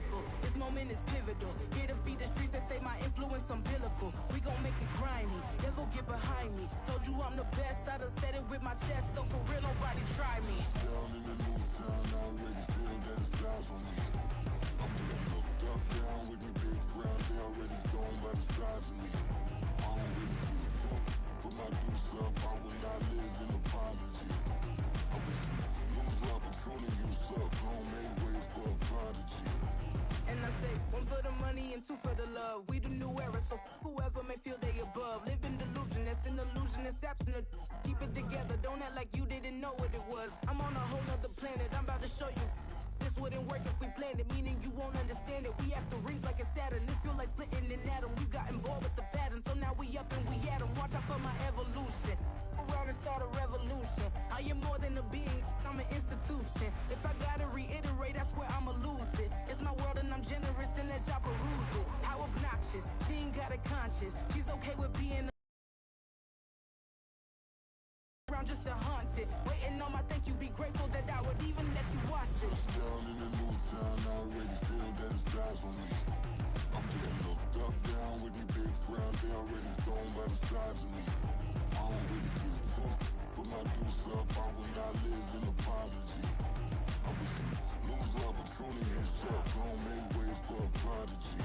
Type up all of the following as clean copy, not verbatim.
critical. This moment is pivotal. Here to feed the streets that say my influence umbilical. We gon' make it grimy, then go get behind me. Told you I'm the best, I done said it with my chest. So for real, nobody try me. Down in the new town, I already feel that it's eyes on me. I'm getting looked up, down with these big crowds. They already gone by the size of me. I don't really get drunk, put my deuce up. I will not live in apology. I wish you lose the opportunity you suck. Homemade way for a prodigy. And I say, one for the money and two for the love. We the new era, so whoever may feel they above. Live in delusion, that's an illusion, it's absent. Keep it together, don't act like you didn't know what it was. I'm on a whole nother planet, I'm about to show you. This wouldn't work if we planned it, meaning you won't understand it. We after rings like a Saturn, this feel like splitting an atom. We got involved with the pattern, so now we up and we at 'em. Watch out for my evolution. Around and start a revolution. I am more than a being, I'm an institution. If I gotta reiterate, that's where I'ma lose it. It's my world and I'm generous and let y'all peruse it. How obnoxious, she ain't got a conscience. She's okay with being around just to haunt it. Waiting on my thank you, be grateful that I would even let you watch it. Down in the new town, I already feel that it's eyes on me. I'm getting looked up, down with these big crowds. They already gone by the size of me. I don't really get drunk, put my deuce up. I will not live in apology. I wish you lose the opportunity you suck. Homemade way for a prodigy.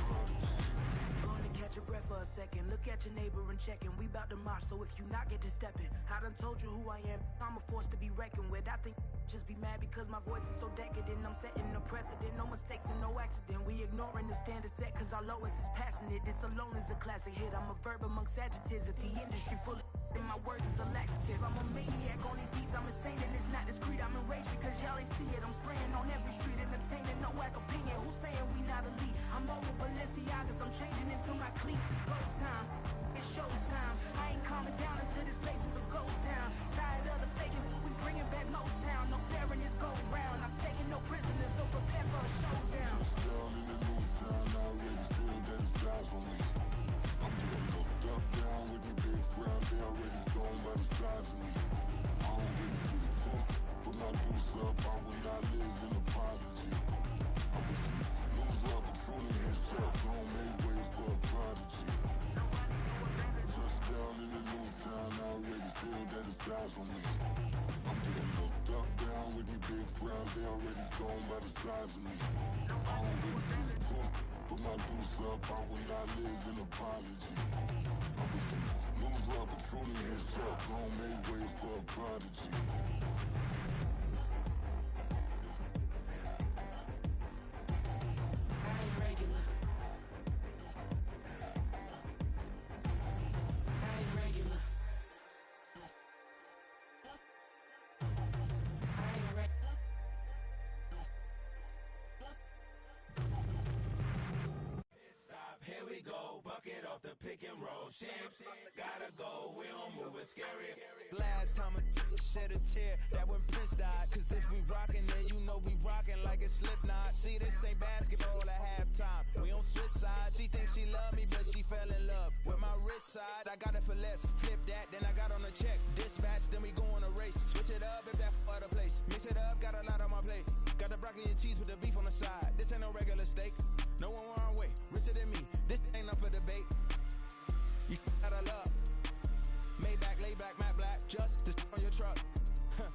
Gonna catch your breath for a second. Look at your neighbor and checking. We bout to march, so if you not get to stepping. I done told you who I am. I'm a force to be reckoned with. I think just be mad because my voice is so decadent. I'm setting a precedent. No mistakes and no accident. We ignoring the standard set cause our lowest is passionate. This alone is a classic hit. I'm a verb amongst adjectives. If the industry full of and my words is a laxative. I'm a maniac on these beats. I'm insane and it's not discreet. I'm enraged because y'all ain't see it. I'm spraying on every street, entertaining no whack opinion. Who's saying we not elite? I'm over Balenciagas. I'm changing into my cleats. It's go time. It's showtime. I ain't calming down until this place is a ghost town. Tired of the faking. We bringing back Motown. No sparing this go round. I'm taking no prisoners, so prepare for a showdown. Down in the new town, I already feel that it's eyes on me. I'm getting looked up, down with these big crowds. They already gone by the size of me. I don't really get drunk, put my deuce up. I will not live in apology. I wish you lose the opportunity you suck. Homemade way for a prodigy. Just down in the new town, I already feel that it's eyes on me. I'm getting looked up, down with these big crowds. They already gone by the size of me. I don't really get drunk, put my deuce up. I will not live in apology. I wish you lose the opportunity you suck. Homemade way for a prodigy. I ain't regular. I ain't regular. I ain't regular. Stop, here we go, bucket off the pick and roll. Shit, gotta go, we don't move it scary. Last time a shed a tear, that when Prince died. Cause if we rockin', then you know we rockin' like a Slipknot. See, this ain't basketball at halftime. We on switch sides. She thinks she love me, but she fell in love with my rich side. I got it for less. Flip that, then I got on a check. Dispatch, then we go on a race. Switch it up if that other place. Mix it up, got a lot on my plate. Got the broccoli and cheese with the beef on the side. This ain't no regular steak. No one wrong way, richer than me. This ain't up for debate. You got a love. Maybach, lay back, matte black, just the on your truck. Huh.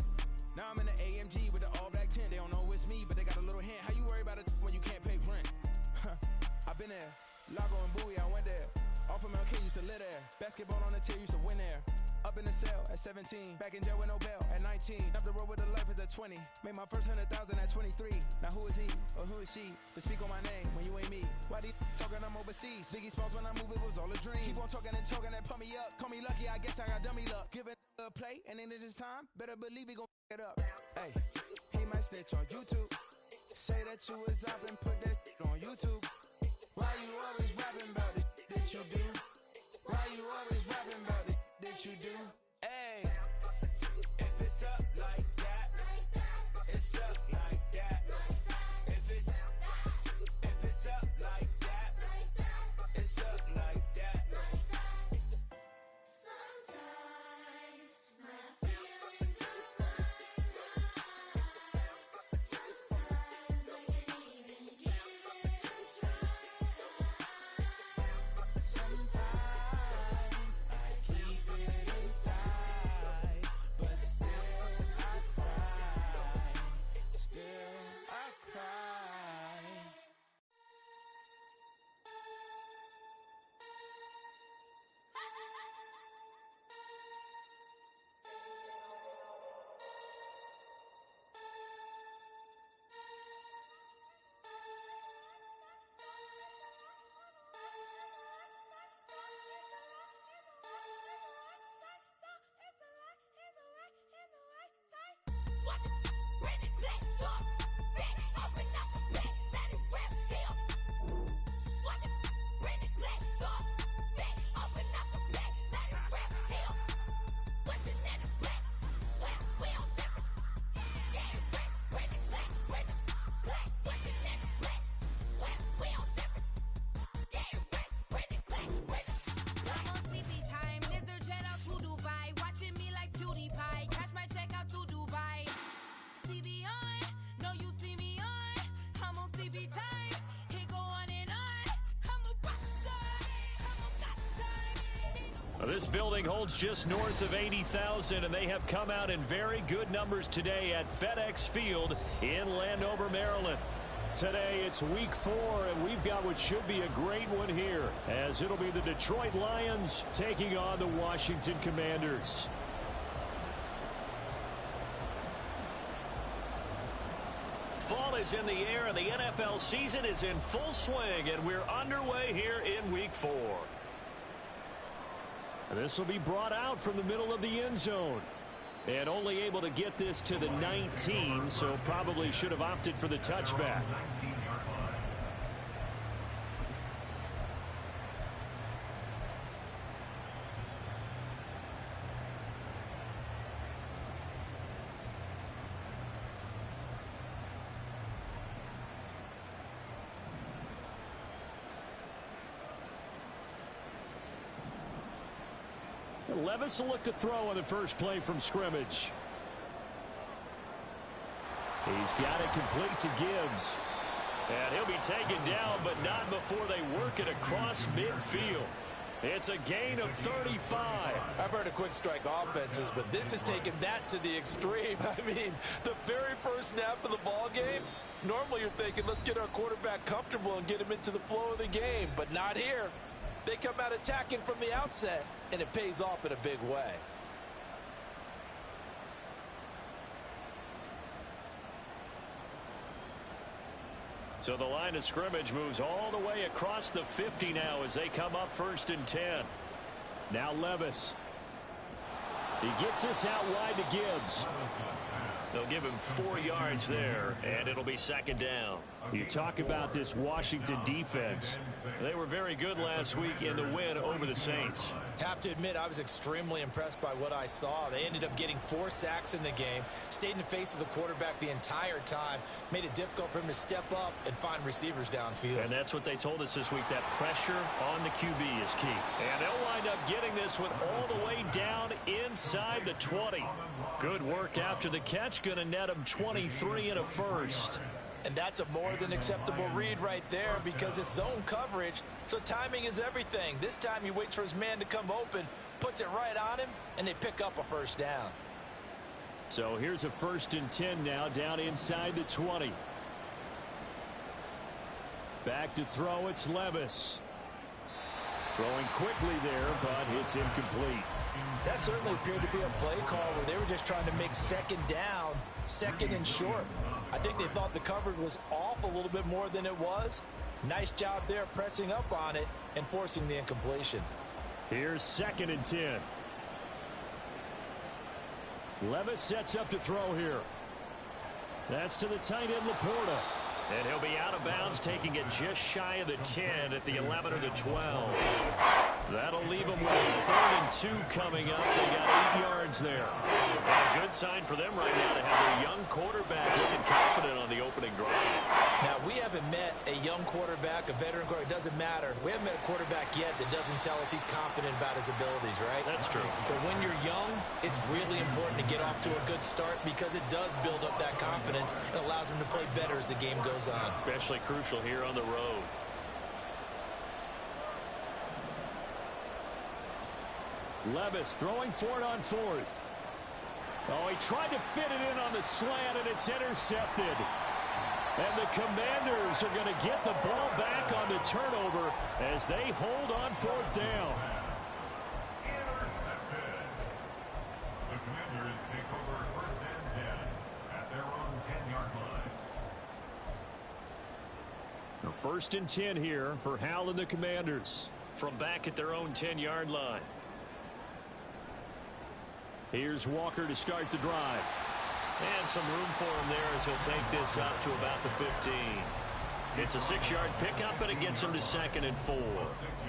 Now I'm in the AMG with the all black tint. They don't know it's me, but they got a little hint. How you worry about it when you can't pay rent? Huh. I've been there. Lago and Bowie, I went there. Off of MLK, used to live there. Basketball on the tier, used to win there. Up in the cell at 17. Back in jail with no bail at 19. Up the road with the life is at 20. Made my first 100,000 at 23. Now who is he or who is she to speak on my name when you ain't me? Why these talking I'm overseas? Biggie Smalls when I move it was all a dream. Keep on talking and talking and pump me up. Call me lucky, I guess I got dummy luck. Give it a play and then it is time. Better believe he gon' it up. Hey, he might snitch on YouTube. Say that you was up and put that on YouTube. Why you always rapping about the that you do? Why you always rapping about the that you do? Hey, If it's up like that, it's stuck like that. If it's up like that, it's stuck like that. Sometimes my feelings are blind. Sometimes I can't even give it sleepy time. He go on and on. I'm a rock star. I'm a god star. This building holds just north of 80,000, and they have come out in very good numbers today at FedEx Field in Landover, Maryland. Today it's week 4, and we've got what should be a great one here, as it'll be the Detroit Lions taking on the Washington Commanders. Fall is in the air, and the NFL season is in full swing, and we're underway here in week 4. This will be brought out from the middle of the end zone. And only able to get this to the 19, so probably should have opted for the touchback. Levis will look to throw on the first play from scrimmage. He's got it complete to Gibbs. And he'll be taken down, but not before they work it across midfield. It's a gain of 35. I've heard of quick strike offenses, but this has taken that to the extreme. I mean, the very first snap of the ball game, normally you're thinking, let's get our quarterback comfortable and get him into the flow of the game, but not here. They come out attacking from the outset, and it pays off in a big way. So the line of scrimmage moves all the way across the 50 now as they come up 1st and 10. Now Levis. He gets this out wide to Gibbs. They'll give him 4 yards there, and it'll be 2nd down. You talk about this Washington defense. They were very good last week in the win over the Saints. Have to admit, I was extremely impressed by what I saw. They ended up getting 4 sacks in the game, stayed in the face of the quarterback the entire time, made it difficult for him to step up and find receivers downfield. And that's what they told us this week, that pressure on the QB is key. And they'll wind up getting this one all the way down inside the 20. Good work after the catch, going to net him 23 and a first. And that's a more than acceptable read right there because it's zone coverage, so timing is everything. This time he waits for his man to come open, puts it right on him, and they pick up a 1st down. So here's a 1st and 10 now down inside the 20. Back to throw, it's Levis. Throwing quickly there, but it's incomplete. That certainly appeared to be a play call where they were just trying to make 2nd down, 2nd and short. I think they thought the coverage was off a little bit more than it was. Nice job there pressing up on it and forcing the incompletion. Here's 2nd and 10. Levis sets up to throw here. That's to the tight end, Laporta. And he'll be out of bounds, taking it just shy of the 10 at the 11 or the 12. That'll leave them with a 3rd and 2 coming up. They got 8 yards there. And a good sign for them right now to have their young quarterback looking confident on the opening drive. Now, we haven't met a young quarterback, a veteran quarterback. It doesn't matter. We haven't met a quarterback yet that doesn't tell us he's confident about his abilities, right? That's true. But when you're young, it's really important to get off to a good start because it does build up that confidence and allows him to play better as the game goes on. Especially crucial here on the road. Levis throwing for it on 4th. Oh, he tried to fit it in on the slant, and it's intercepted. And the Commanders are going to get the ball back on the turnover as they hold on 4th down. Intercepted. The Commanders take over 1st and 10 at their own 10-yard line. Now 1st and 10 here for Hal and the Commanders from back at their own 10-yard line. Here's Walker to start the drive. And some room for him there as he'll take this up to about the 15. It's a 6-yard pickup, and it gets him to 2nd and 4.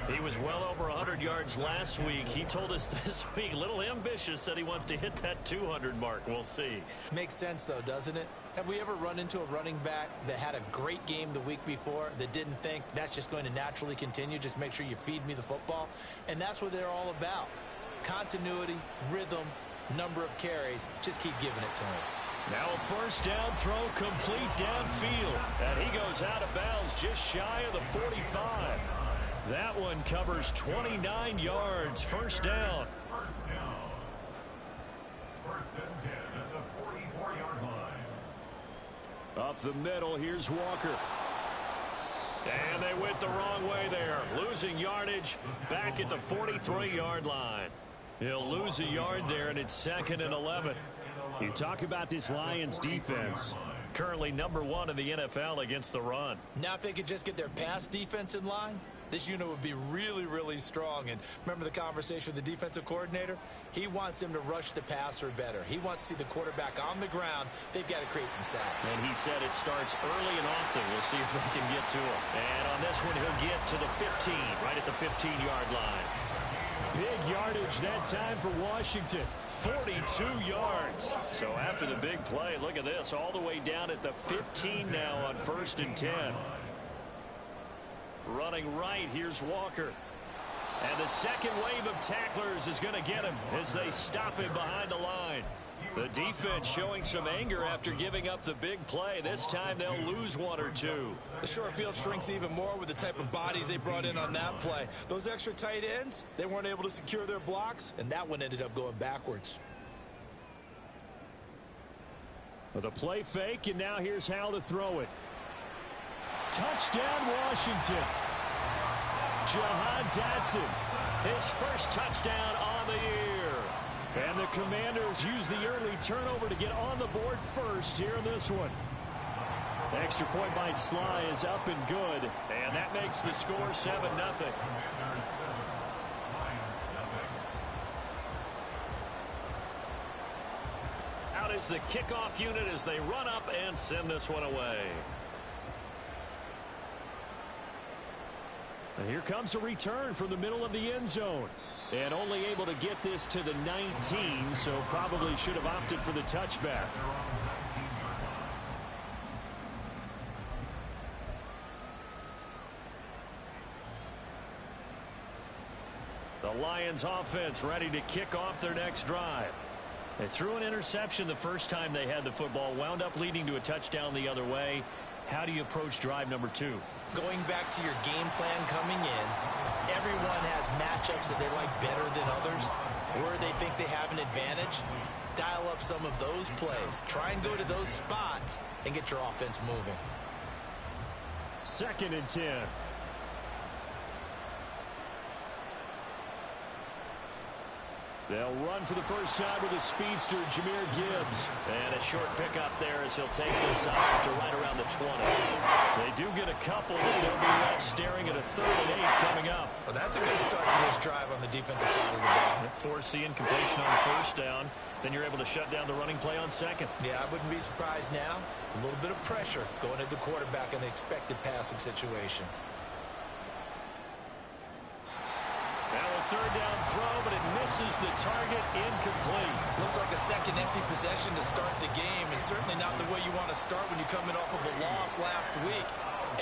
He was well over 100 yards last week. He told us this week, a little ambitious, said he wants to hit that 200 mark. We'll see. Makes sense, though, doesn't it? Have we ever run into a running back that had a great game the week before that didn't think that's just going to naturally continue? Just make sure you feed me the football. And that's what they're all about. Continuity, rhythm, number of carries. Just keep giving it to him. Now a first down throw complete downfield. And he goes out of bounds just shy of the 45. That one covers 29 yards. First down. First down. First and 10 at the 44-yard line. Up the middle, here's Walker. And they went the wrong way there. Losing yardage back at the 43-yard line. He'll lose a yard there, and it's 2nd and 11. You talk about this Lions defense. Currently number 1 in the NFL against the run. Now if they could just get their pass defense in line, this unit would be really, really strong. And remember the conversation with the defensive coordinator? He wants them to rush the passer better. He wants to see the quarterback on the ground. They've got to create some sacks. And he said it starts early and often. We'll see if they can get to him. And on this one, he'll get to the 15, right at the 15-yard line. Big yardage that time for Washington. 42 yards. So after the big play, look at this. All the way down at the 15 now on 1st and 10. Running right, here's Walker. And the second wave of tacklers is going to get him as they stop him behind the line. The defense showing some anger after giving up the big play. This time they'll lose 1 or 2. The short field shrinks even more with the type of bodies they brought in on that play. Those extra tight ends, they weren't able to secure their blocks, and that one ended up going backwards. With a play fake, and now here's how to throw it. Touchdown, Washington. Jahan Dotson, his first touchdown on the year. And the Commanders use the early turnover to get on the board first here in this one. The extra point by Sly is up and good, and that makes the score 7-0. Commanders 7, Lions 0. Out is the kickoff unit as they run up and send this one away. And here comes a return from the middle of the end zone. And only able to get this to the 19, so probably should have opted for the touchback. The Lions offense ready to kick off their next drive. They threw an interception the first time they had the football, wound up leading to a touchdown the other way. How do you approach drive number 2? Going back to your game plan coming in, everyone has matchups that they like better than others, where they think they have an advantage. Dial up some of those plays. Try and go to those spots and get your offense moving. 2nd and 10. They'll run for the first time with a speedster, Jahmyr Gibbs. And a short pickup there as he'll take this up to right around the 20. They do get a couple, but they'll be left staring at a 3rd and 8 coming up. Well, that's a good start to this drive on the defensive side of the ball. Force the incompletion on first down. Then you're able to shut down the running play on 2nd. Yeah, I wouldn't be surprised now. A little bit of pressure going at the quarterback in the expected passing situation. Now a 3rd down throw, but it misses the target, incomplete. Looks like a second empty possession to start the game, and certainly not the way you want to start when you're coming off of a loss last week.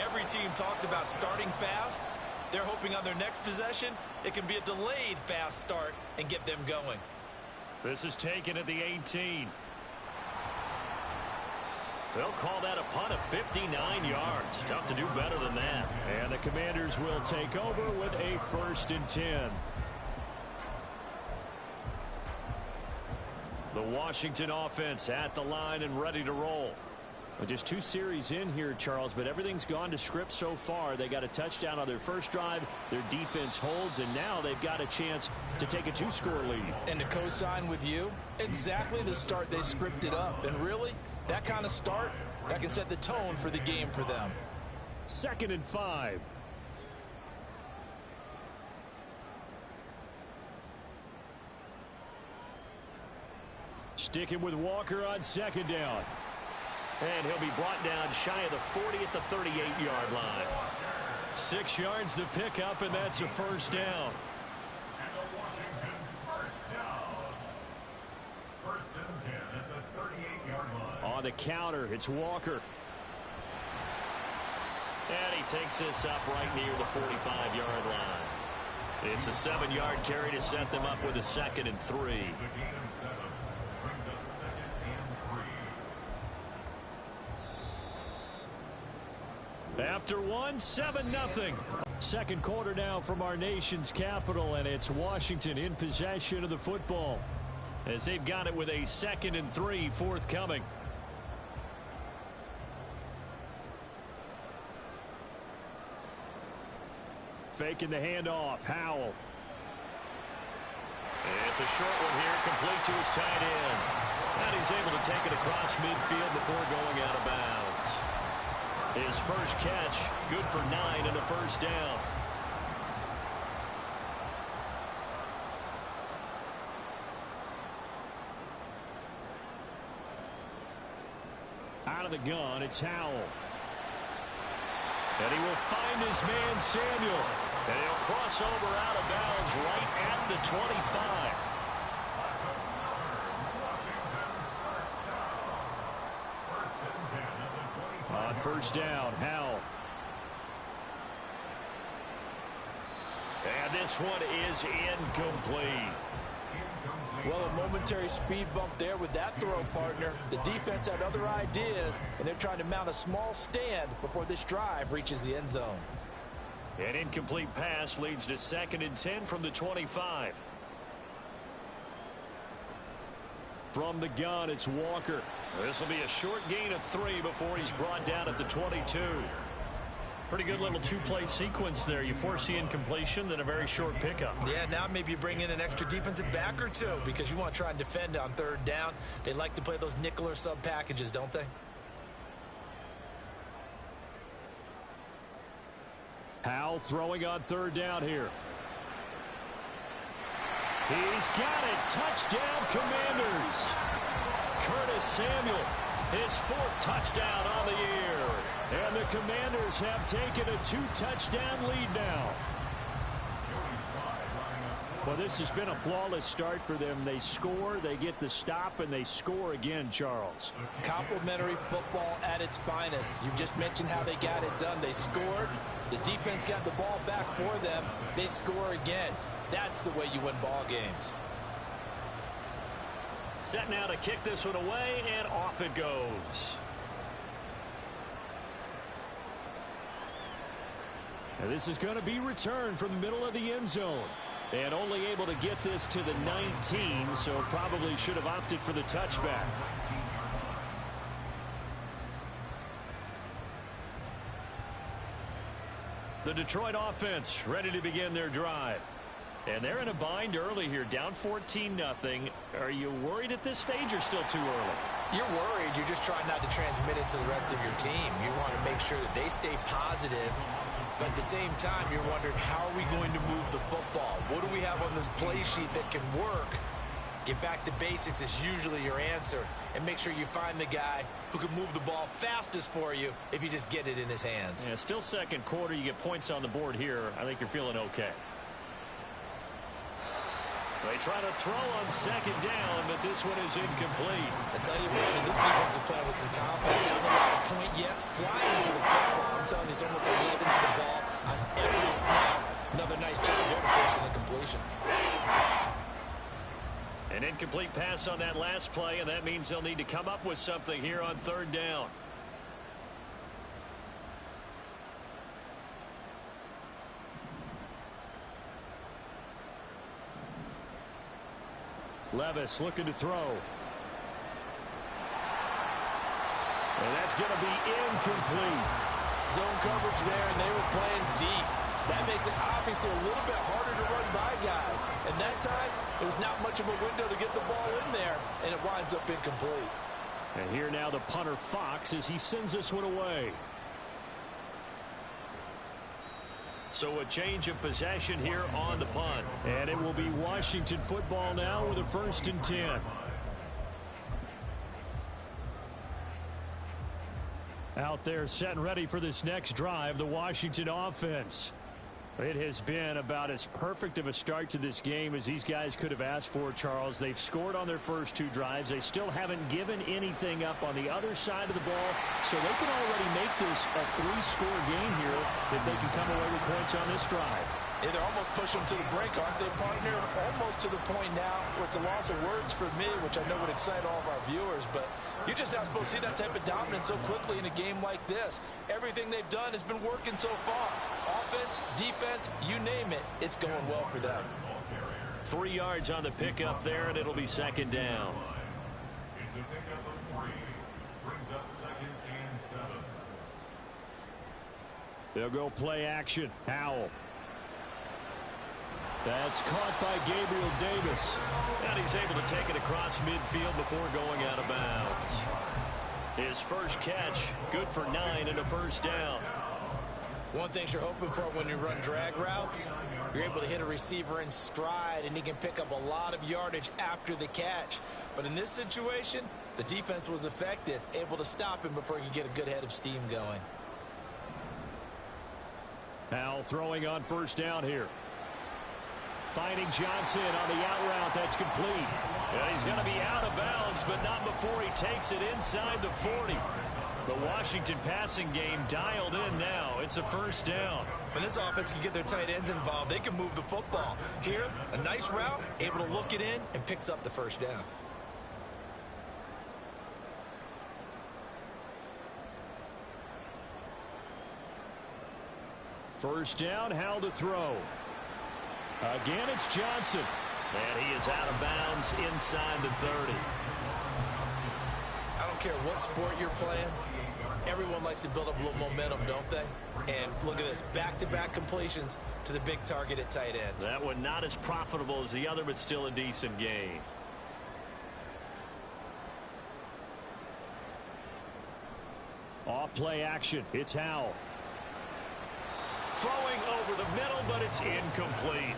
Every team talks about starting fast. They're hoping on their next possession, it can be a delayed fast start and get them going. This is taken at the 18. They'll call that a punt of 59 yards. Tough to do better than that. And the Commanders will take over with a 1st and 10. The Washington offense at the line and ready to roll. Well, just 2 series in here, Charles, but everything's gone to script so far. They got a touchdown on their first drive. Their defense holds, and now they've got a chance to take a 2-score lead. And to co-sign with you, exactly the start they scripted up. And really, that kind of start, that can set the tone for the game for them. 2nd and 5. Sticking with Walker on 2nd down. And he'll be brought down shy of the 40 at the 38-yard line. 6 yards to pick up, and that's a 1st down. And the Washington first down. 1st and 10 at the 38-yard line. On the counter, it's Walker. And he takes this up right near the 45-yard line. It's a 7-yard carry to set them up with a 2nd and 3. It's a gain of 7. Brings up 2nd and 3. After one, 7-0. Second quarter now from our nation's capital, and it's Washington in possession of the football as they've got it with a 2nd and 3 forthcoming. Faking the handoff. Howell. It's a short one here, complete to his tight end. And he's able to take it across midfield before going out of bounds. His first catch, good for 9 and a first down. Out of the gun, it's Howell. And he will find his man Samuel. And he'll cross over out of bounds right at the 25. On first down, Howell. And this one is incomplete. Well, a momentary speed bump there with that throw, partner. The defense had other ideas, and they're trying to mount a small stand before this drive reaches the end zone. An incomplete pass leads to 2nd and 10 from the 25. From the gun, it's Walker. This will be a short gain of 3 before he's brought down at the 22. Pretty good little two-play sequence there. You force the incompletion, then a very short pickup. Yeah, now maybe you bring in an extra defensive back or two because you want to try and defend on 3rd down. They like to play those nickel or sub packages, don't they? Howell throwing on 3rd down here. He's got it. Touchdown, Commanders. Curtis Samuel, his 4th touchdown on the year. And the Commanders have taken a 2-touchdown lead now. Well, this has been a flawless start for them. They score, they get the stop, and they score again, Charles. Complimentary football at its finest. You just mentioned how they got it done. They scored. The defense got the ball back for them. They score again. That's the way you win ball games. Set now to kick this one away, and off it goes. And this is going to be returned from the middle of the end zone. And only able to get this to the 19, so probably should have opted for the touchback. The Detroit offense ready to begin their drive. And they're in a bind early here, down 14-0. Are you worried at this stage or still too early? You're worried. You're just trying not to transmit it to the rest of your team. You want to make sure that they stay positive. But at the same time, you're wondering, how are we going to move the football? What do we have on this play sheet that can work? Get back to basics is usually your answer. And make sure you find the guy who can move the ball fastest for you if you just get it in his hands. Yeah, still second quarter. You get points on the board here. I think you're feeling okay. They try to throw on 2nd down, but this one is incomplete. I tell you, Brandon, this defense is playing with some confidence. They haven't got a point yet. Flying to the football. I'm telling you, it's almost 11 to the ball on every snap. Another nice job there forcing the completion. An incomplete pass on that last play, and that means they'll need to come up with something here on 3rd down. Levis looking to throw. And that's going to be incomplete. Zone coverage there, and they were playing deep. That makes it obviously a little bit harder to run by guys. And that time, there was not much of a window to get the ball in there, and it winds up incomplete. And here now the punter Fox as he sends this one away. So a change of possession here on the punt. And it will be Washington football now with a 1st and 10. Out there set and ready for this next drive, the Washington offense. It has been about as perfect of a start to this game as these guys could have asked for, Charles. They've scored on their first 2 drives. They still haven't given anything up on the other side of the ball, so they can already make this a 3-score game here if they can come away with points on this drive. Yeah, they're almost pushing them to the brink, aren't they, partner? Almost to the point now where it's a loss of words for me, which I know would excite all of our viewers, but you're just not supposed to see that type of dominance so quickly in a game like this. Everything they've done has been working so far. Offense, defense, you name it, it's going well for them. 3 yards on the pickup there, and it'll be second down. It's a pickup of 3. Brings up 2nd and 7. They'll go play action. Howell. That's caught by Gabriel Davis. And he's able to take it across midfield before going out of bounds. His first catch, good for 9 and a first down. One thing you're hoping for when you run drag routes, you're able to hit a receiver in stride, and he can pick up a lot of yardage after the catch. But in this situation, the defense was effective, able to stop him before he could get a good head of steam going. Howell throwing on first down here. Finding Johnson on the out route. That's complete. And he's going to be out of bounds, but not before he takes it inside the 40. The Washington passing game dialed in now. It's a first down. When this offense can get their tight ends involved, they can move the football. Here, a nice route, able to look it in, and picks up the first down. First down, Howell to throw. Again, it's Johnson. And he is out of bounds inside the 30. I don't care what sport you're playing. Everyone likes to build up a little momentum, don't they? And look at this, back-to-back completions to the big target at tight end. That one not as profitable as the other, but still a decent gain. Off play action. It's Howell. Throwing over the middle, but it's incomplete.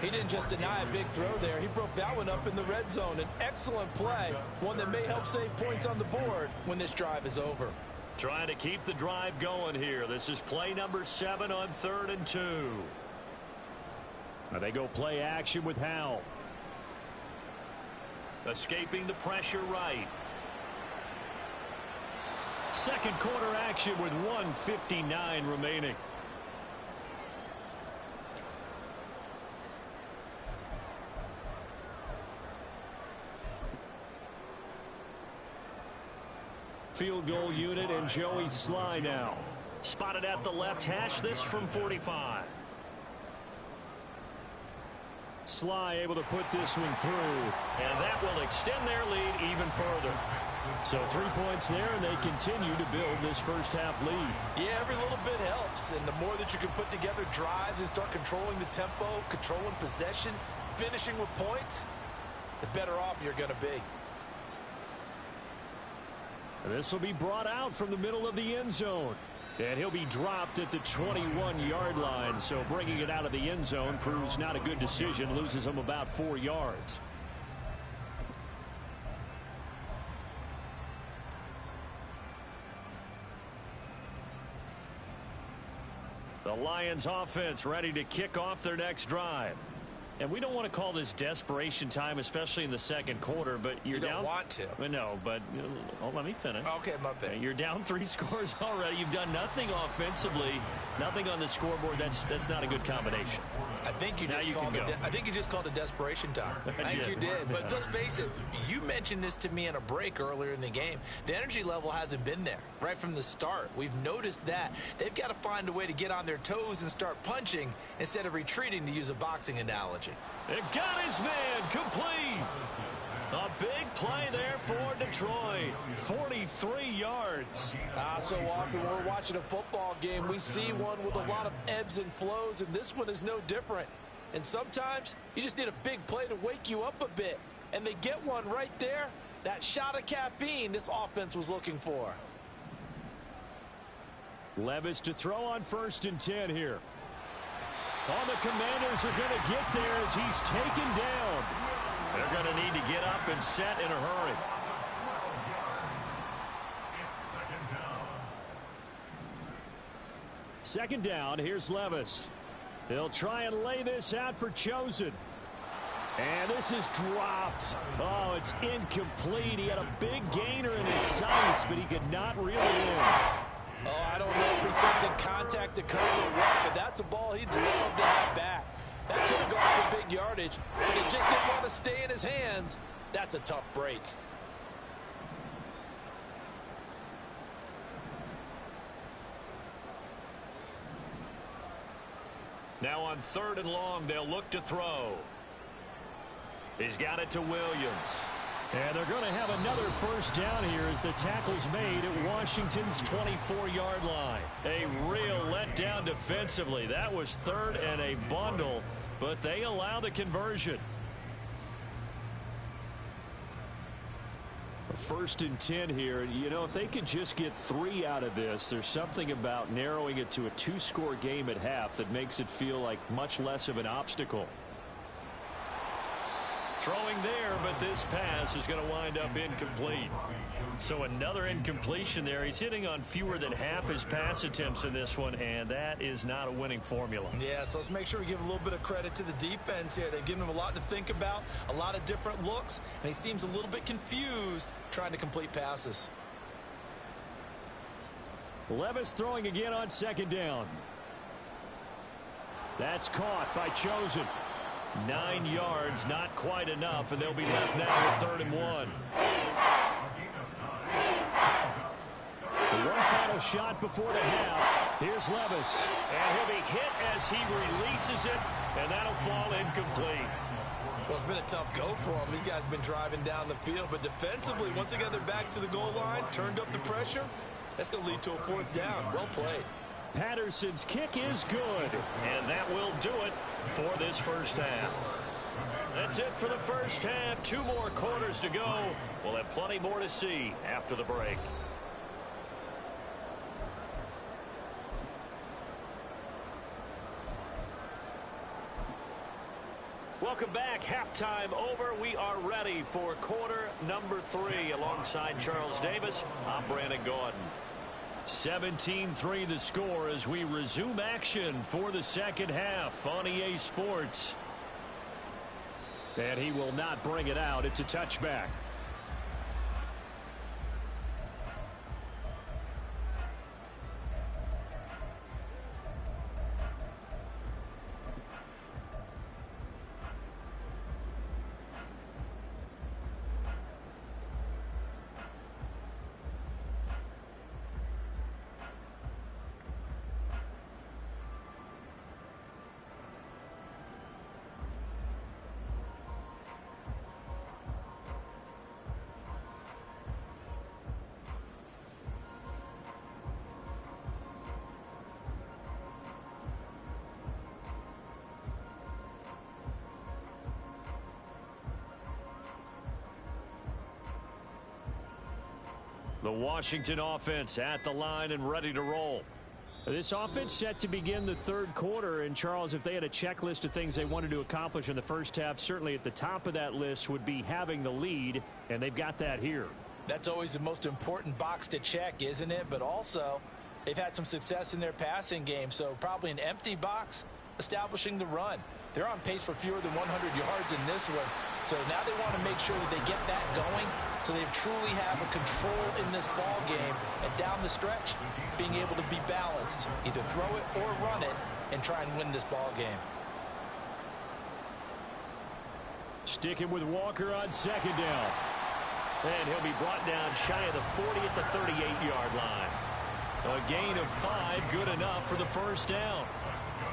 He didn't just deny a big throw there. He broke that one up in the red zone. An excellent play, one that may help save points on the board when this drive is over. Trying to keep the drive going here. This is play number 7 on 3rd and 2. Now they go play action with Howell. Escaping the pressure right. Second quarter action with 1:59 remaining. Field goal unit and Joey Sly now. Spotted at the left hash, this from 45. Sly able to put this one through, and that will extend their lead even further. So 3 points there, and they continue to build this first half lead. Yeah, every little bit helps, and the more that you can put together drives and start controlling the tempo, controlling possession, finishing with points, the better off you're going to be. This will be brought out from the middle of the end zone. And he'll be dropped at the 21-yard line. So bringing it out of the end zone proves not a good decision. Loses him about 4 yards. The Lions offense ready to kick off their next drive. And we don't want to call this desperation time, especially in the second quarter, but you're down. You don't want to. No, but let me finish. Okay, my bad. You're down 3 scores already. You've done nothing offensively, nothing on the scoreboard. That's not a good combination. I think you just called it desperation time. I think you did. But let's face it, you mentioned this to me in a break earlier in the game. The energy level hasn't been there right from the start. We've noticed that. They've got to find a way to get on their toes and start punching instead of retreating, to use a boxing analogy. It got his man complete. A big play there for Detroit. 43 yards. So often when we're watching a football game, we see one with a lot of ebbs and flows, and this one is no different. And sometimes you just need a big play to wake you up a bit. And they get one right there. That shot of caffeine this offense was looking for. Levis to throw on 1st and 10 here. All the Commanders are going to get there as he's taken down. They're going to need to get up and set in a hurry. Second down, here's Levis. They'll try and lay this out for Chosen. And this is dropped. Oh, it's incomplete. He had a big gainer in his sights, but he could not reel it in. Oh, I don't know if he's sensing contact to cover or what, but that's a ball he'd love to have back. That could have gone for big yardage, but it just didn't want to stay in his hands. That's a tough break. Now on 3rd and long, they'll look to throw. He's got it to Williams. And they're going to have another first down here as the tackle's made at Washington's 24-yard line. A real letdown defensively. That was 3rd and a bundle, but they allow the conversion. 1st and 10 here. You know, if they could just get 3 out of this, there's something about narrowing it to a 2-score game at half that makes it feel like much less of an obstacle. Throwing there, but this pass is going to wind up incomplete. So another incompletion there. He's hitting on fewer than half his pass attempts in this one, and that is not a winning formula. Yeah, so let's make sure we give a little bit of credit to the defense here. They've given him a lot to think about, a lot of different looks, and he seems a little bit confused trying to complete passes. Levis throwing again on 2nd down. That's caught by Chosen. 9 yards, not quite enough, and they'll be left now with 3rd and 1. The one final shot before the half. Here's Levis. And he'll be hit as he releases it, and that'll fall incomplete. Well, it's been a tough go for them. These guys have been driving down the field, but defensively, once they got their backs to the goal line, turned up the pressure, that's going to lead to a 4th down. Well played. Patterson's kick is good. And that will do it for this first half. That's it for the first half. 2 more quarters to go. We'll have plenty more to see after the break. Welcome back. Halftime over. We are ready for quarter number 3. Alongside Charles Davis, I'm Brandon Gaudin. 17-3 the score as we resume action for the second half on EA Sports. And he will not bring it out. It's a touchback. The Washington offense at the line and ready to roll. This offense set to begin the 3rd quarter. And, Charles, if they had a checklist of things they wanted to accomplish in the first half, certainly at the top of that list would be having the lead, and they've got that here. That's always the most important box to check, isn't it? But also, they've had some success in their passing game, so probably an empty box establishing the run. They're on pace for fewer than 100 yards in this one, so now they want to make sure that they get that going so they truly have a control in this ball game, and down the stretch, being able to be balanced, either throw it or run it, and try and win this ball game. Sticking with Walker on 2nd down. And he'll be brought down shy of the 40 at the 38-yard line. A gain of 5, good enough for the first down.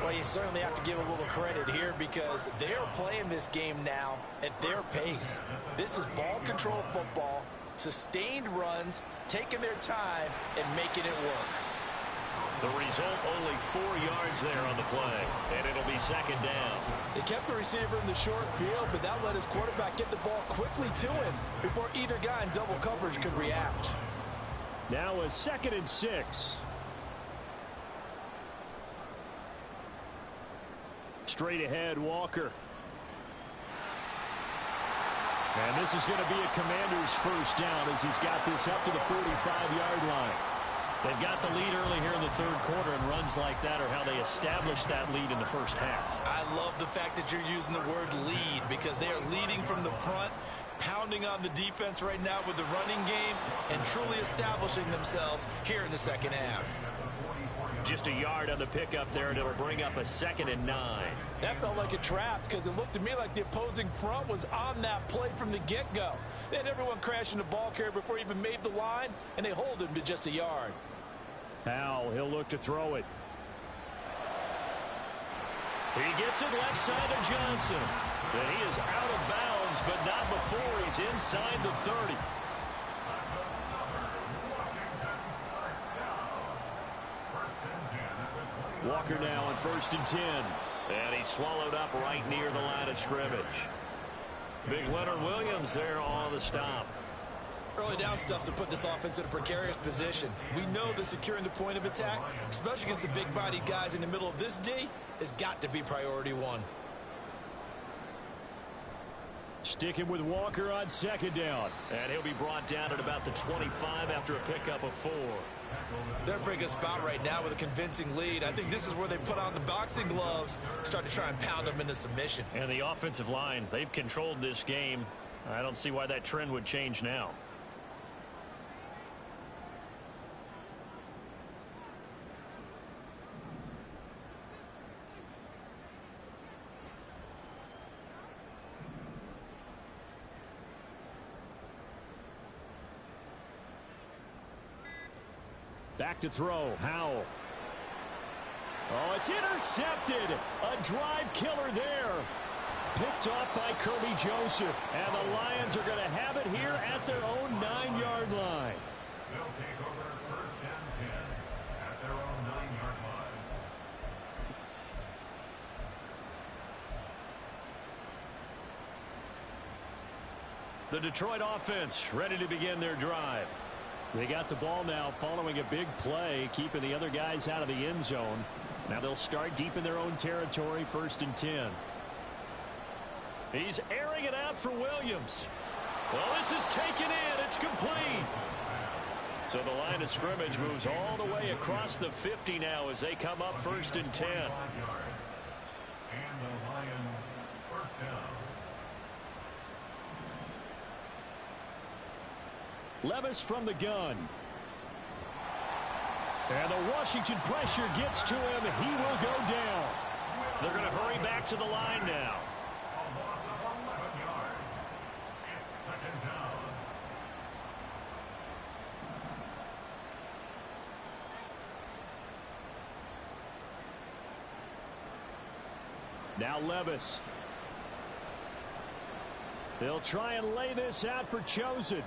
Well, you certainly have to give a little credit here because they're playing this game now at their pace. This is ball control football, sustained runs, taking their time, and making it work. The result, only 4 yards there on the play, and it'll be 2nd down. They kept the receiver in the short field, but that let his quarterback get the ball quickly to him before either guy in double coverage could react. Now a 2nd and 6. Straight ahead, Walker. And this is going to be a Commander's first down as he's got this up to the 45-yard line. They've got the lead early here in the 3rd quarter, and runs like that are how they establish that lead in the first half. I love the fact that you're using the word lead because they are leading from the front. pounding on the defense right now with the running game and truly establishing themselves here in the second half. Just a yard on the pickup there, and it'll bring up a 2nd and 9. That felt like a trap because it looked to me like the opposing front was on that play from the get-go. They had everyone crashing the ball carrier before he even made the line, and they hold him to just a yard. Howell, he'll look to throw it. He gets it left side of Johnson. And he is out of bounds, but not before he's inside the 30. Walker now on 1st and 10. And he's swallowed up right near the line of scrimmage. Big Leonard Williams there on the stop. Early down stuff to put this offense in a precarious position. We know that securing the point of attack, especially against the big-bodied guys in the middle of this D, has got to be priority one. Sticking with Walker on 2nd down. And he'll be brought down at about the 25 after a pickup of 4. They're in a pretty good spot right now with a convincing lead. I think this is where they put on the boxing gloves, start to try and pound them into submission. And the offensive line, they've controlled this game. I don't see why that trend would change now. Back to throw. Howell. Oh, it's intercepted. A drive killer there. Picked off by Kirby Joseph. And the Lions are going to have it here at their own 9-yard line. They'll take over 1st and 10 at their own 9-yard line. The Detroit offense ready to begin their drive. They got the ball now following a big play, keeping the other guys out of the end zone. Now they'll start deep in their own territory, 1st and 10. He's airing it out for Williams. Well, this is taken in. It's complete. So the line of scrimmage moves all the way across the 50 now as they come up 1st and 10. And the Lions 1st down. Levis from the gun. And the Washington pressure gets to him. He will go down. They're going to hurry back to the line now. A loss of 11 yards. It's 2nd down. Now Levis. They'll try and lay this out for Chosen.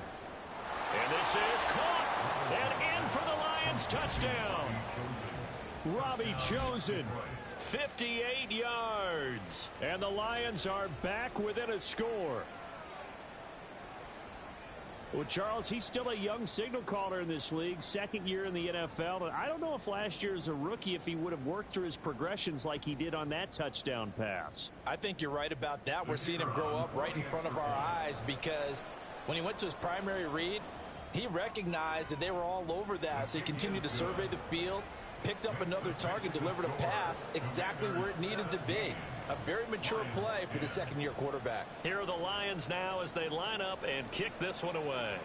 And this is caught. And in for the Lions touchdown. Robbie Chosen. 58 yards. And the Lions are back within a score. Well, Charles, he's still a young signal caller in this league, 2nd year in the NFL. I don't know if last year as a rookie, if he would have worked through his progressions like he did on that touchdown pass. I think you're right about that. We're seeing him grow up right in front of our eyes because when he went to his primary read, he recognized that they were all over that, so he continued to survey the field, picked up another target, delivered a pass exactly where it needed to be. A very mature play for the 2nd-year quarterback. Here are the Lions now as they line up and kick this one away.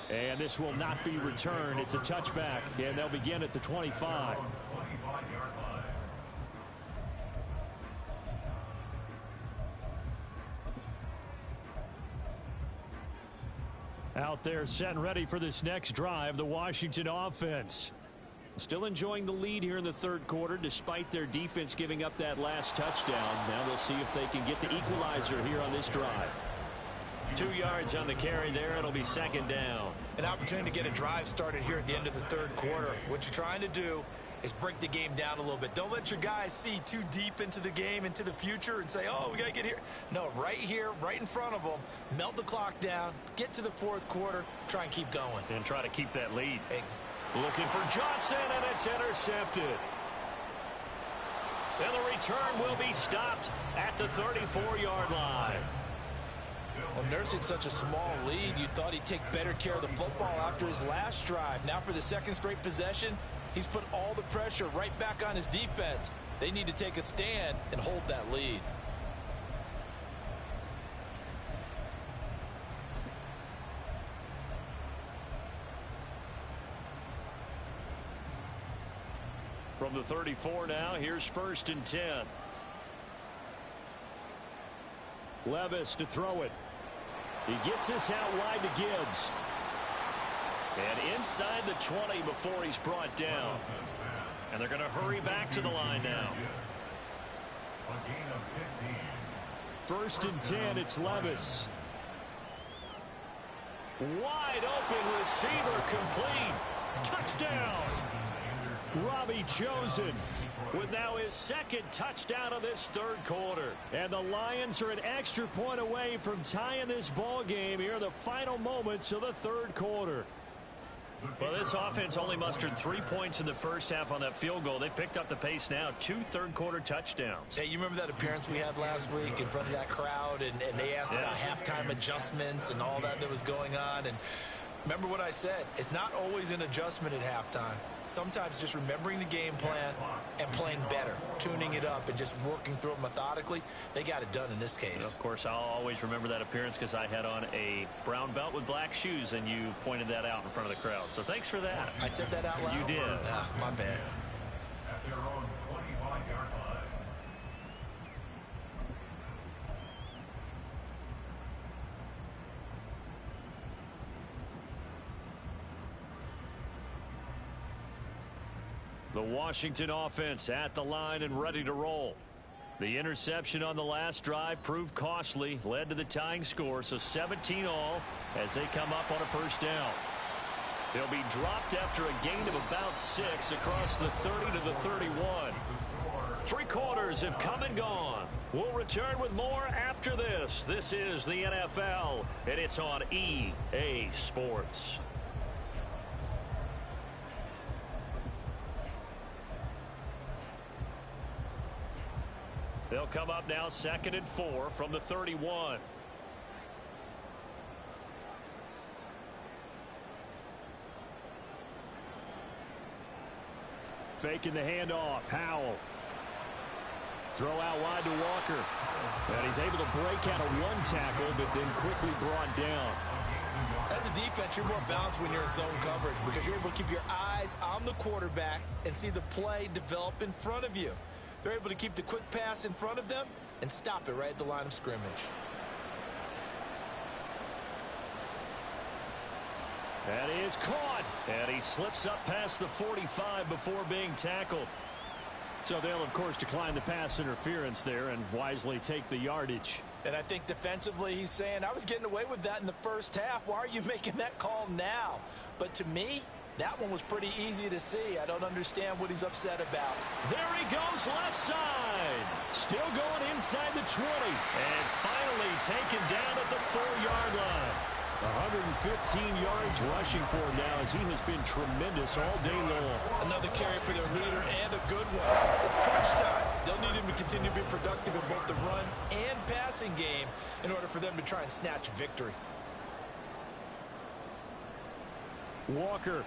And this will not be returned. It's a touchback, and they'll begin at the 25. 25-yard line. Out there set and ready for this next drive, the Washington offense. Still enjoying the lead here in the 3rd quarter despite their defense giving up that last touchdown. Now they'll see if they can get the equalizer here on this drive. 2 yards on the carry there. It'll be 2nd down. An opportunity to get a drive started here at the end of the 3rd quarter. What you're trying to do is break the game down a little bit. Don't let your guys see too deep into the game, into the future, and say, oh, we got to get here. No, right here, right in front of them, melt the clock down, get to the 4th quarter, try and keep going. And try to keep that lead. Looking for Johnson, and it's intercepted. And the return will be stopped at the 34-yard line. Well, nursing such a small lead, you thought he'd take better care of the football after his last drive. Now for the 2nd straight possession, he's put all the pressure right back on his defense. They need to take a stand and hold that lead. From the 34 now, here's 1st and 10. Levis to throw it. He gets this out wide to Gibbs. And inside the 20 before he's brought down. And they're going to hurry back to the line now. 1st and 10, it's Levis. Wide open receiver complete. Touchdown. Robbie Chosen with now his 2nd touchdown of this 3rd quarter. And the Lions are an extra point away from tying this ball game here in the final moments of the 3rd quarter. Well, this offense only mustered 3 points in the first half on that field goal. They picked up the pace now. 2 third-quarter touchdowns. Hey, you remember that appearance we had last week in front of that crowd, and they asked about halftime adjustments and all that was going on. And remember what I said. It's not always an adjustment at halftime. Sometimes just remembering the game plan and playing better, tuning it up and just working through it methodically. They got it done in this case. And of course, I'll always remember that appearance because I had on a brown belt with black shoes, and you pointed that out in front of the crowd. So thanks for that. I said that out loud? You did. My bad. At their own 25-yard line. The Washington offense at the line and ready to roll. The interception on the last drive proved costly, led to the tying score, so 17 all as they come up on a 1st down. They'll be dropped after a gain of about 6 across the 30 to the 31. 3 quarters have come and gone. We'll return with more after this. This is the NFL, and it's on EA Sports. They'll come up now 2nd and 4 from the 31. Faking the handoff. Howell. Throw out wide to Walker. And he's able to break out of 1 tackle, but then quickly brought down. As a defense, you're more balanced when you're in zone coverage because you're able to keep your eyes on the quarterback and see the play develop in front of you. They're able to keep the quick pass in front of them and stop it right at the line of scrimmage. That is caught. And he slips up past the 45 before being tackled. So they'll, of course, decline the pass interference there and wisely take the yardage. And I think defensively he's saying, I was getting away with that in the first half. Why are you making that call now? But to me, that one was pretty easy to see. I don't understand what he's upset about. There he goes left side. Still going inside the 20. And finally taken down at the 4-yard line. 115 yards rushing for him now as he has been tremendous all day long. Another carry for their leader and a good one. It's crunch time. They'll need him to continue to be productive in both the run and passing game in order for them to try and snatch a victory. Walker.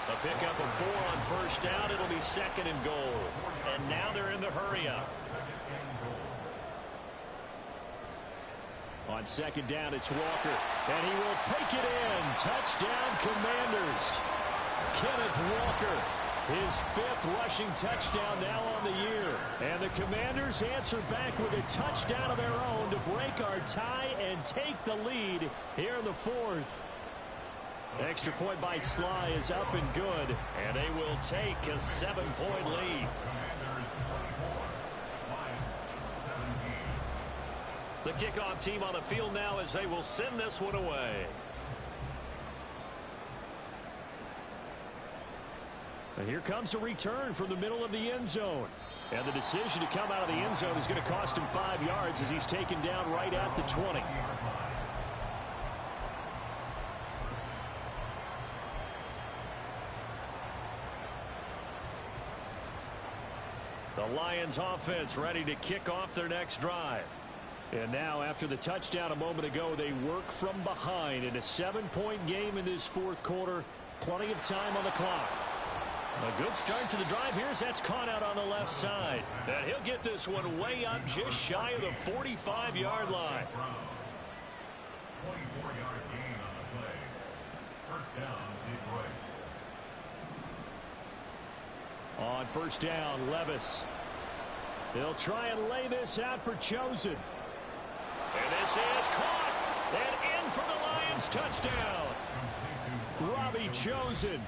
A pickup of 4 on 1st down. It'll be 2nd and goal. And now they're in the hurry up. On 2nd down, it's Walker. And he will take it in. Touchdown, Commanders. Kenneth Walker, his 5th rushing touchdown now on the year. And the Commanders answer back with a touchdown of their own to break our tie and take the lead here in the 4th. Extra point by Sly is up and good. And they will take a 7-point lead. The kickoff team on the field now as they will send this one away. And here comes a return from the middle of the end zone. And the decision to come out of the end zone is going to cost him 5 yards as he's taken down right at the 20. The Lions offense ready to kick off their next drive. And now, after the touchdown a moment ago, they work from behind in a 7-point game in this 4th quarter. Plenty of time on the clock. A good start to the drive here as that's caught out on the left side. And he'll get this one way up just shy of the 45-yard line. 24-yard gain on the play. 1st down, Detroit. On first down, Levis. They'll try and lay this out for Chosen. And this is caught and in for the Lions touchdown. Robbie Chosen,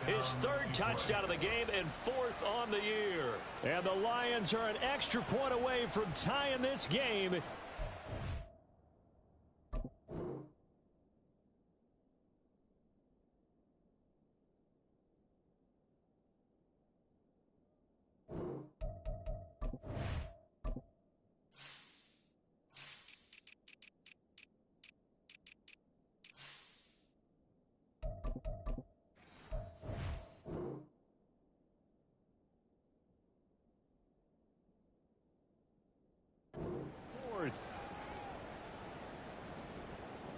his third touchdown of the game and fourth on the year. And the Lions are an extra point away from tying this game.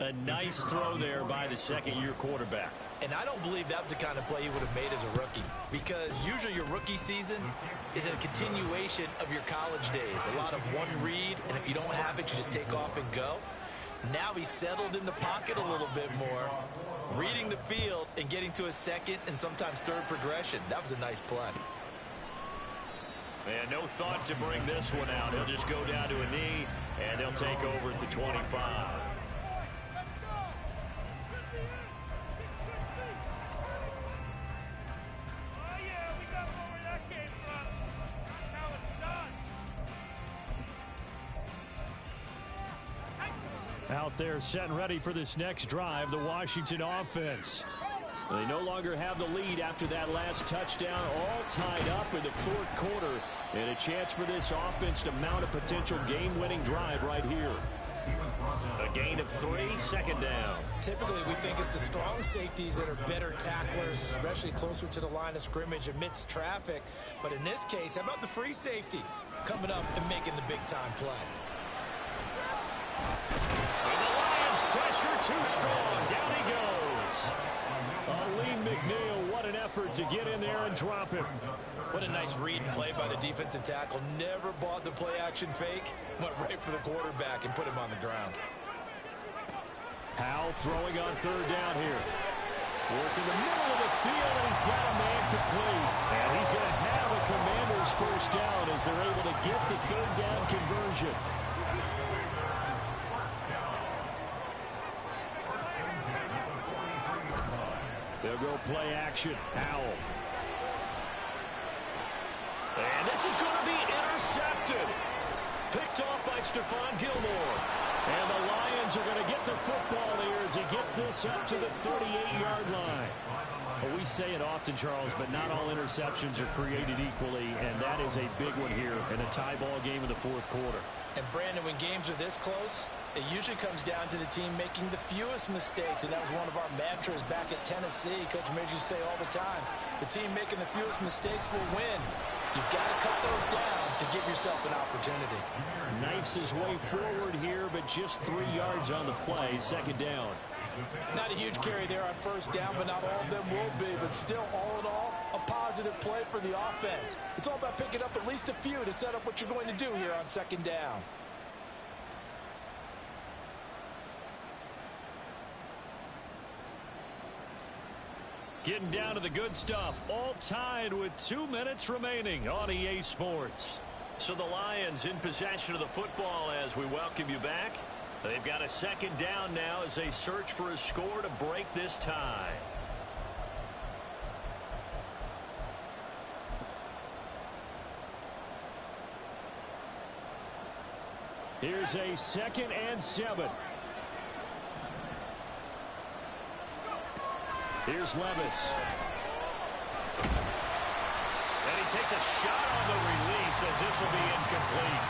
A nice throw there by the second-year quarterback. And I don't believe that was the kind of play he would have made as a rookie, because usually your rookie season is a continuation of your college days. A lot of one read, and if you don't have it, you just take off and go. Now he's settled in the pocket a little bit more, reading the field and getting to a second and sometimes third progression. That was a nice play. And no thought to bring this one out. He'll just go down to a knee, and they'll take over at the 25. Out there set and ready for this next drive, the Washington offense. They no longer have the lead after that last touchdown, all tied up in the fourth quarter. And a chance for this offense to mount a potential game-winning drive right here. A gain of 3, second down. Typically, we think it's the strong safeties that are better tacklers, especially closer to the line of scrimmage amidst traffic. But in this case, how about the free safety coming up and making the big-time play? And the Lions pressure too strong. Down he goes. Aleem McNeil, what an effort to get in there and drop him. What a nice read and play by the defensive tackle. Never bought the play-action fake. Went right for the quarterback and put him on the ground. Howell throwing on third down here. Working the middle of the field, and he's got a man complete. And he's going to have a Commander's first down as they're able to get the third down conversion. They'll go play action. Howell. And this is going to be intercepted. Picked off by Stephon Gilmore. And the Lions are going to get the football here as he gets this up to the 38-yard line. Well, we say it often, Charles, but not all interceptions are created equally, and that is a big one here in a tie ball game in the fourth quarter. And, Brandon, when games are this close, it usually comes down to the team making the fewest mistakes, and that was one of our mantras back at Tennessee. Coach Midge used to say all the time, the team making the fewest mistakes will win. You've got to cut those down to give yourself an opportunity. Knifes his way forward here, but just 3 yards on the play, second down. Not a huge carry there on first down, but not all of them will be. But still, all in all, a positive play for the offense. It's all about picking up at least a few to set up what you're going to do here on second down. Getting down to the good stuff, all tied with 2 minutes remaining on EA Sports. So the Lions in possession of the football as we welcome you back. They've got a second down now as they search for a score to break this tie. Here's a 2nd and 7. Here's Levis. And he takes a shot on the release as this will be incomplete.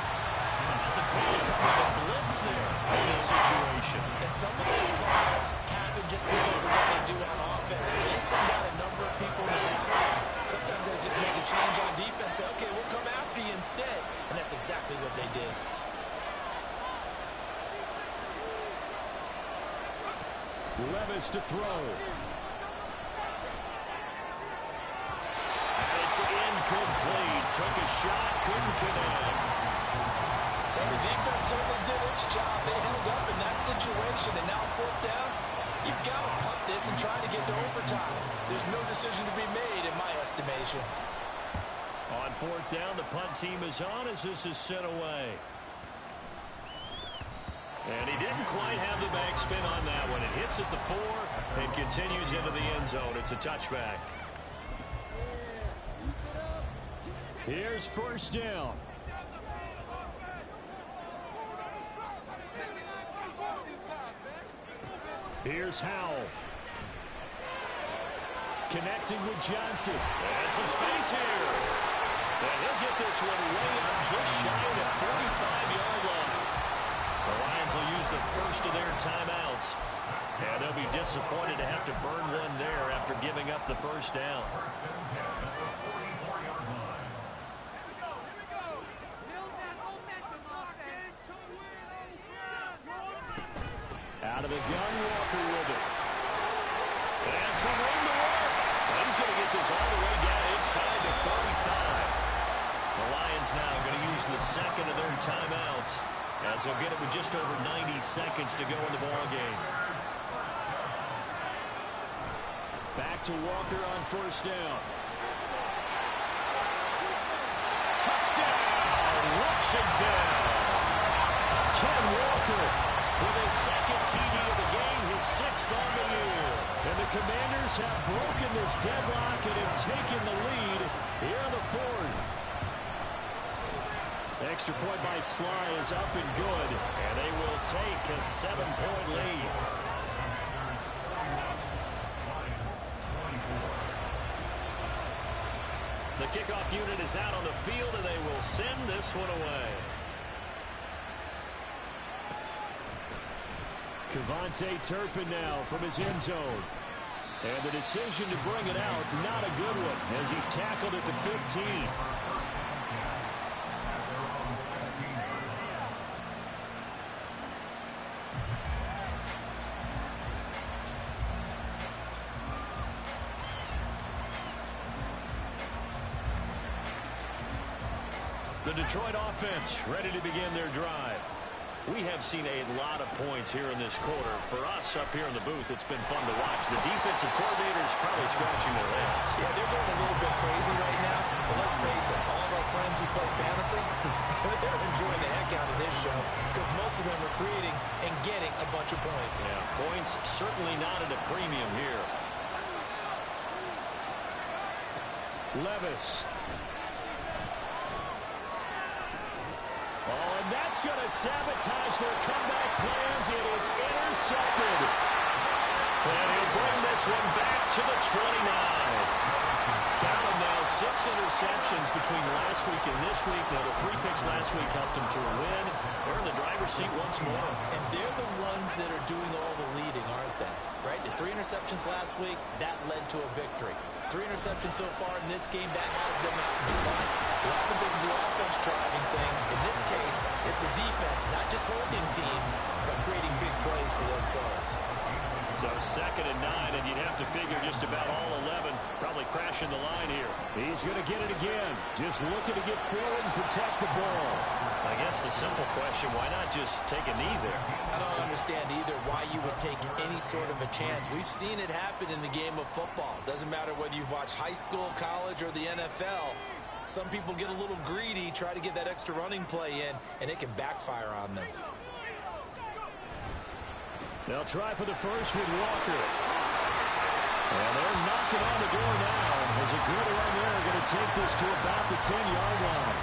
The call coming to blitz there in this situation. And some of those calls happen just because of what they do on offense. When they send out a number of people in the pattern, sometimes they just make a change on defense. Say, okay, we'll come after you instead. And that's exactly what they did. Levis to throw. It's incomplete. Took a shot, couldn't connect. And the defense certainly did its job. They held up in that situation, and now fourth down, you've got to punt this and try to get to overtime. There's no decision to be made in my estimation. On fourth down, the punt team is on as this is sent away. And he didn't quite have the backspin on that one. It hits at the 4 and continues into the end zone. It's a touchback. Here's first down. Here's Howell. Connecting with Johnson. And some space here. And he'll get this one way up just shy of the 45-yard line. The Lions will use the first of their timeouts. And they'll be disappointed to have to burn one there after giving up the first down. Out of the gun, Walker with it. And some room to work. And he's going to get this all the way down inside the 45. The Lions now going to use the second of their timeouts as they'll get it with just over 90 seconds to go in the ball game. Back to Walker on first down. Touchdown, Washington. Ken Walker with his second TD of the game, his 6th on the year. And the Commanders have broken this deadlock and have taken the lead here in the 4th. Extra point by Sly is up and good, and they will take a 7-point lead. The kickoff unit is out on the field, and they will send this one away. Kevontae Turpin now from his end zone. And the decision to bring it out, not a good one, as he's tackled at the 15. The Detroit offense ready to begin their drive. We have seen a lot of points here in this quarter. For us up here in the booth, it's been fun to watch. The defensive coordinators probably scratching their heads. Yeah, they're going a little bit crazy right now. But let's face it, all of our friends who play fantasy, they're enjoying the heck out of this show because most of them are creating and getting a bunch of points. Yeah, points certainly not at a premium here. Levis. Oh, and that's going to sabotage their comeback plans. It is intercepted. And he'll bring this one back to the 29. Count them now, 6 interceptions between last week and this week. Now, the 3 picks last week helped them to a win. They're in the driver's seat once more. And they're the ones that are doing all the leading, aren't they? Right? The 3 interceptions last week, that led to a victory. 3 interceptions so far in this game, that has them out in front. We often think of the offense driving things. In this case, it's the defense, not just holding teams, but creating big plays for themselves. So 2nd and 9, and you'd have to figure just about all 11 probably crashing the line here. He's going to get it again. Just looking to get forward and protect the ball. I guess the simple question, why not just take a knee there? I don't understand either why you would take any sort of a chance. We've seen it happen in the game of football. Doesn't matter whether you've watched high school, college, or the NFL. Some people get a little greedy, try to get that extra running play in, and it can backfire on them. They'll try for the first with Walker. And they're knocking on the door now. There's a good run there. Going to take this to about the 10-yard line.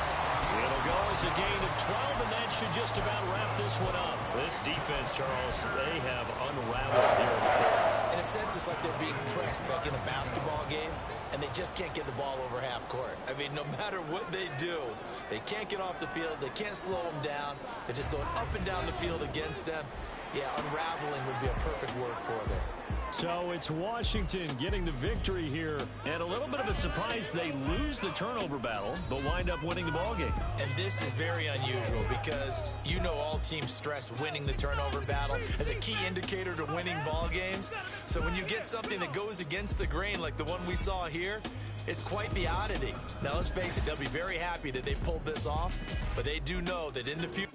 It'll go as a gain of 12, and that should just about wrap this one up. This defense, Charles, they have unraveled here in the 4th. In a sense, it's like they're being pressed, like in a basketball game, and they just can't get the ball over half court. I mean, no matter what they do, they can't get off the field. They can't slow them down. They're just going up and down the field against them. Yeah, unraveling would be a perfect word for them. So it's Washington getting the victory here. And a little bit of a surprise, they lose the turnover battle, but wind up winning the ballgame. And this is very unusual because you know all teams stress winning the turnover battle as a key indicator to winning ball games. So when you get something that goes against the grain like the one we saw here, it's quite the oddity. Now let's face it, they'll be very happy that they pulled this off, but they do know that in the future